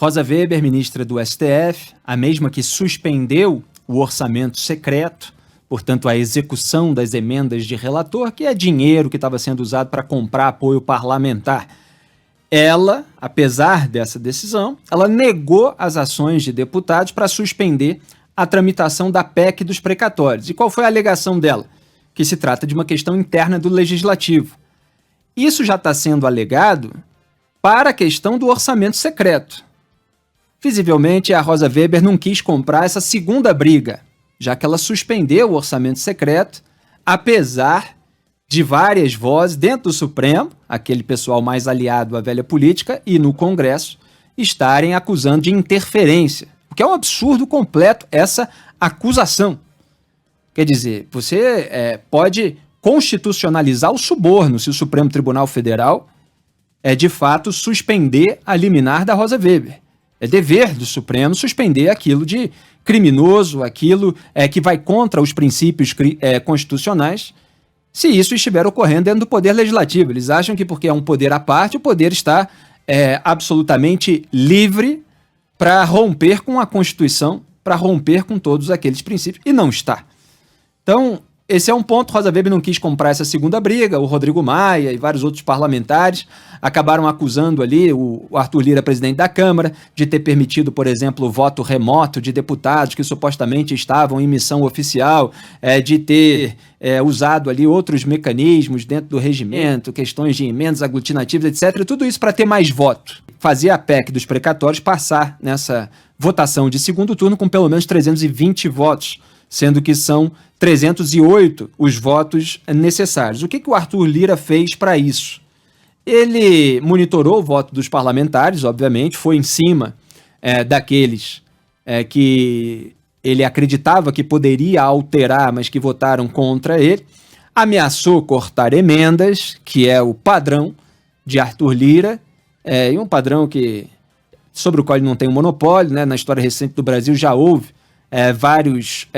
Rosa Weber, ministra do STF, a mesma que suspendeu o orçamento secreto, portanto a execução das emendas de relator, que é dinheiro que estava sendo usado para comprar apoio parlamentar. Ela, apesar dessa decisão, ela negou as ações de deputados para suspender a tramitação da PEC dos precatórios. E qual foi a alegação dela? Que se trata de uma questão interna do Legislativo. Isso já está sendo alegado para a questão do orçamento secreto. Visivelmente, a Rosa Weber não quis comprar essa segunda briga, já que ela suspendeu o orçamento secreto, apesar de várias vozes dentro do Supremo, aquele pessoal mais aliado à velha política, e no Congresso, estarem acusando de interferência, o que é um absurdo completo essa acusação. Quer dizer, você pode constitucionalizar o suborno se o Supremo Tribunal Federal de fato suspender a liminar da Rosa Weber. É dever do Supremo suspender aquilo de criminoso, aquilo que vai contra os princípios constitucionais, se isso estiver ocorrendo dentro do Poder Legislativo. Eles acham que porque é um poder à parte, o poder está absolutamente livre para romper com a Constituição, para romper com todos aqueles princípios, e não está. Então, esse é um ponto. Rosa Weber não quis comprar essa segunda briga. O Rodrigo Maia e vários outros parlamentares acabaram acusando ali o Arthur Lira, presidente da Câmara, de ter permitido, por exemplo, o voto remoto de deputados que supostamente estavam em missão oficial, de ter usado ali outros mecanismos dentro do regimento, questões de emendas aglutinativas, etc. Tudo isso para ter mais voto. Fazer a PEC dos precatórios passar nessa votação de segundo turno com pelo menos 320 votos, sendo que são 308 os votos necessários. O que o Arthur Lira fez para isso? Ele monitorou o voto dos parlamentares, obviamente, foi em cima daqueles que ele acreditava que poderia alterar, mas que votaram contra ele, ameaçou cortar emendas, que é o padrão de Arthur Lira, e um padrão sobre o qual ele não tem um monopólio, né? Na história recente do Brasil já houve vários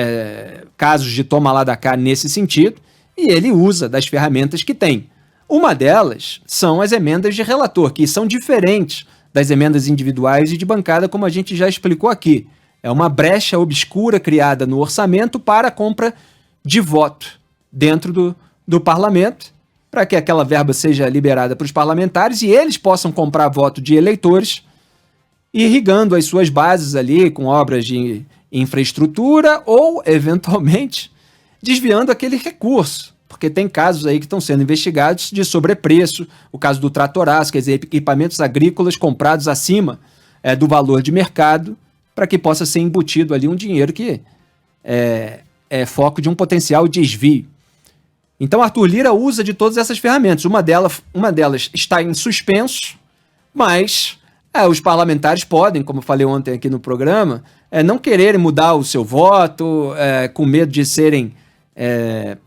casos de toma lá da cá nesse sentido, e ele usa das ferramentas que tem. Uma delas são as emendas de relator, que são diferentes das emendas individuais e de bancada, como a gente já explicou aqui. É uma brecha obscura criada no orçamento para a compra de voto dentro do parlamento, para que aquela verba seja liberada para os parlamentares e eles possam comprar voto de eleitores, irrigando as suas bases ali com obras de infraestrutura ou, eventualmente, desviando aquele recurso, porque tem casos aí que estão sendo investigados de sobrepreço, o caso do tratoraço, quer dizer, equipamentos agrícolas comprados acima do valor de mercado, para que possa ser embutido ali um dinheiro que é foco de um potencial desvio. Então, Arthur Lira usa de todas essas ferramentas. Uma delas está em suspenso, mas os parlamentares podem, como eu falei ontem aqui no programa, não quererem mudar o seu voto, com medo de serem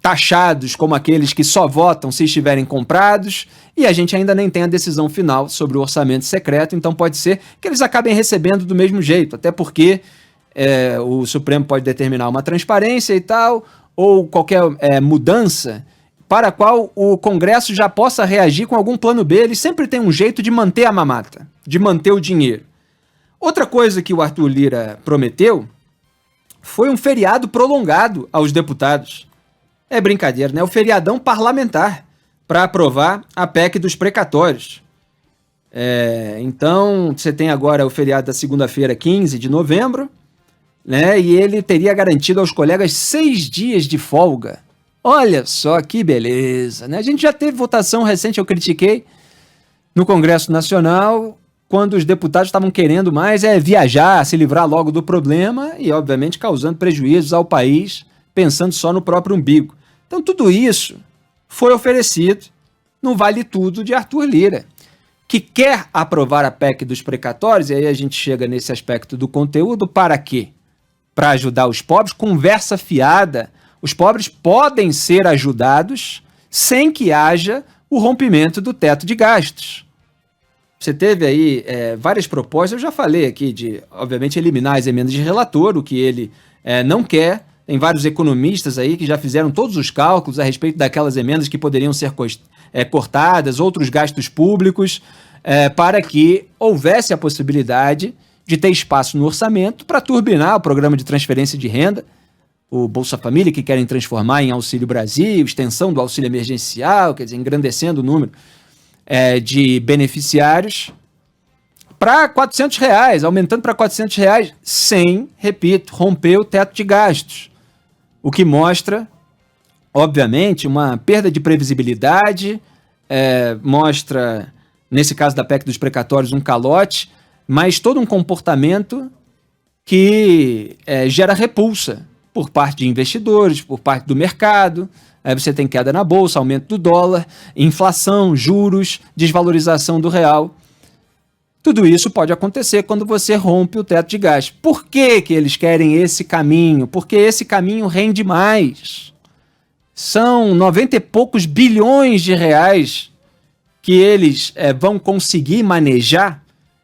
taxados como aqueles que só votam se estiverem comprados, e a gente ainda nem tem a decisão final sobre o orçamento secreto, então pode ser que eles acabem recebendo do mesmo jeito, até porque o Supremo pode determinar uma transparência e tal, ou qualquer mudança para a qual o Congresso já possa reagir com algum plano B. Ele sempre tem um jeito de manter a mamata, de manter o dinheiro. Outra coisa que o Arthur Lira prometeu foi um feriado prolongado aos deputados. É brincadeira, né? O feriadão parlamentar para aprovar a PEC dos precatórios. Então, você tem agora o feriado da segunda-feira, 15 de novembro, né? E ele teria garantido aos colegas 6 dias de folga. Olha só que beleza, né? A gente já teve votação recente, eu critiquei, no Congresso Nacional, quando os deputados estavam querendo mais viajar, se livrar logo do problema e, obviamente, causando prejuízos ao país, pensando só no próprio umbigo. Então, tudo isso foi oferecido no Vale Tudo de Arthur Lira, que quer aprovar a PEC dos precatórios, e aí a gente chega nesse aspecto do conteúdo, para quê? Para ajudar os pobres, conversa fiada. Os pobres podem ser ajudados sem que haja o rompimento do teto de gastos. Você teve aí várias propostas, eu já falei aqui de, obviamente, eliminar as emendas de relator, o que ele não quer. Tem vários economistas aí que já fizeram todos os cálculos a respeito daquelas emendas que poderiam ser cortadas, outros gastos públicos, para que houvesse a possibilidade de ter espaço no orçamento para turbinar o programa de transferência de renda, o Bolsa Família, que querem transformar em Auxílio Brasil, extensão do auxílio emergencial, quer dizer, engrandecendo o número de beneficiários, para R$400, aumentando para R$400, sem, repito, romper o teto de gastos. O que mostra, obviamente, uma perda de previsibilidade, mostra, nesse caso da PEC dos precatórios, um calote, mas todo um comportamento que gera repulsa por parte de investidores, por parte do mercado. Aí você tem queda na bolsa, aumento do dólar, inflação, juros, desvalorização do real. Tudo isso pode acontecer quando você rompe o teto de gastos. Por que que eles querem esse caminho? Porque esse caminho rende mais. São 90 e poucos bilhões de reais que eles vão conseguir manejar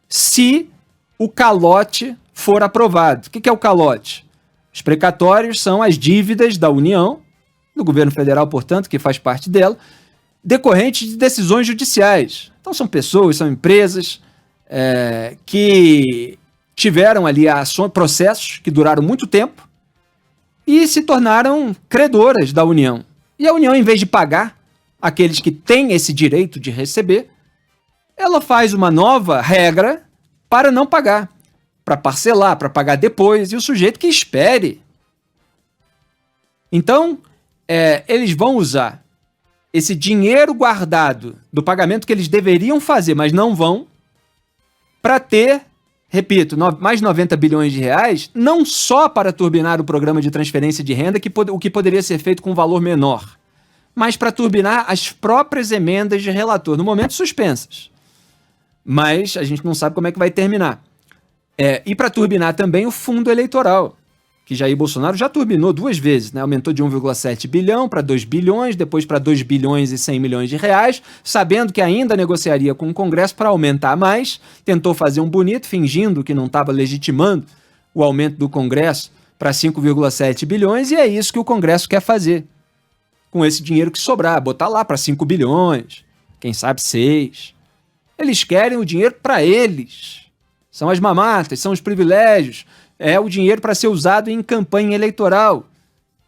se o calote for aprovado. O que é o calote? Os precatórios são as dívidas da União, do governo federal, portanto, que faz parte dela, decorrentes de decisões judiciais. Então são pessoas, são empresas que tiveram ali processos que duraram muito tempo e se tornaram credoras da União. E a União, em vez de pagar aqueles que têm esse direito de receber, ela faz uma nova regra para não pagar, para parcelar, para pagar depois, e o sujeito que espere. Então, eles vão usar esse dinheiro guardado do pagamento que eles deveriam fazer, mas não vão, para ter, repito, mais 90 bilhões de reais, não só para turbinar o programa de transferência de renda, o que poderia ser feito com um valor menor, mas para turbinar as próprias emendas de relator, no momento suspensas. Mas a gente não sabe como é que vai terminar. E para turbinar também o fundo eleitoral, que Jair Bolsonaro já turbinou 2 vezes, né? Aumentou de 1,7 bilhão para 2 bilhões, depois para 2 bilhões e 100 milhões de reais, sabendo que ainda negociaria com o Congresso para aumentar mais, tentou fazer um bonito, fingindo que não estava legitimando o aumento do Congresso para 5,7 bilhões, e é isso que o Congresso quer fazer com esse dinheiro que sobrar, botar lá para 5 bilhões, quem sabe 6. Eles querem o dinheiro para eles. São as mamatas, são os privilégios, é o dinheiro para ser usado em campanha eleitoral.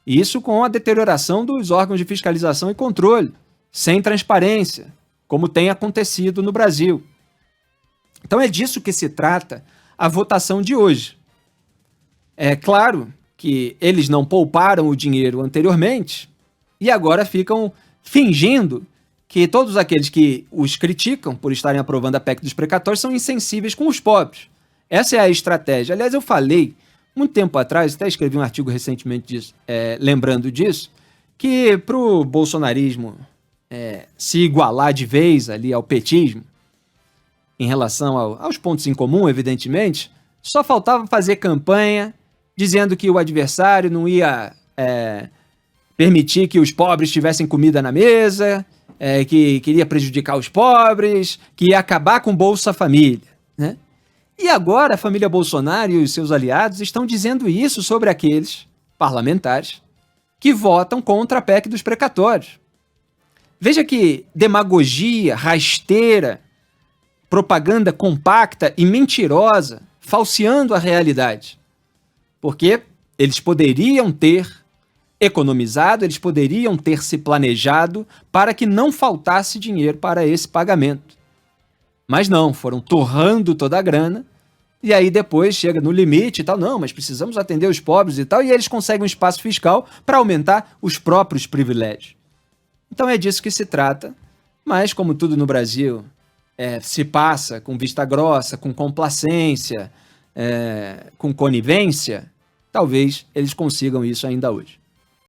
Isso com a deterioração dos órgãos de fiscalização e controle, sem transparência, como tem acontecido no Brasil. Então é disso que se trata a votação de hoje. É claro que eles não pouparam o dinheiro anteriormente e agora ficam fingindo que todos aqueles que os criticam por estarem aprovando a PEC dos precatórios são insensíveis com os pobres. Essa é a estratégia. Aliás, eu falei, muito tempo atrás, até escrevi um artigo recentemente disso, lembrando disso, que para o bolsonarismo se igualar de vez ali ao petismo, em relação aos pontos em comum, evidentemente, só faltava fazer campanha dizendo que o adversário não ia permitir que os pobres tivessem comida na mesa, que queria prejudicar os pobres, que ia acabar com o Bolsa Família, né? E agora a família Bolsonaro e os seus aliados estão dizendo isso sobre aqueles parlamentares que votam contra a PEC dos precatórios. Veja que demagogia, rasteira, propaganda compacta e mentirosa, falseando a realidade. Porque eles poderiam ter economizado, eles poderiam ter se planejado para que não faltasse dinheiro para esse pagamento. Mas não, foram torrando toda a grana, e aí depois chega no limite e tal, não, mas precisamos atender os pobres e tal, e eles conseguem um espaço fiscal para aumentar os próprios privilégios. Então é disso que se trata, mas como tudo no Brasil se passa com vista grossa, com complacência, com conivência, talvez eles consigam isso ainda hoje.